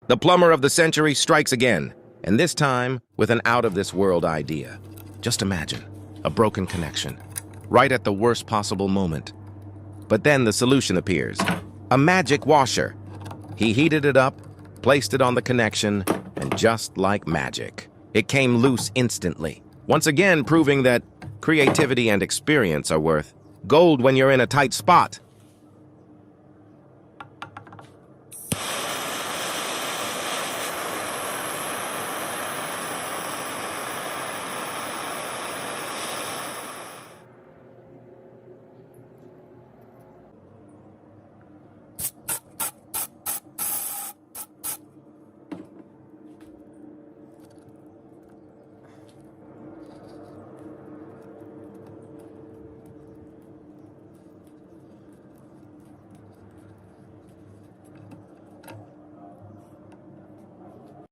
The plumber of the century strikes again, and this time with an out-of-this-world idea. Just imagine, a broken connection, right at the worst possible moment. But then the solution appears. A magic washer. He heated it up, placed it on the connection, and just like magic, it came loose instantly. Once again proving that creativity and experience are worth gold when you're in a tight spot.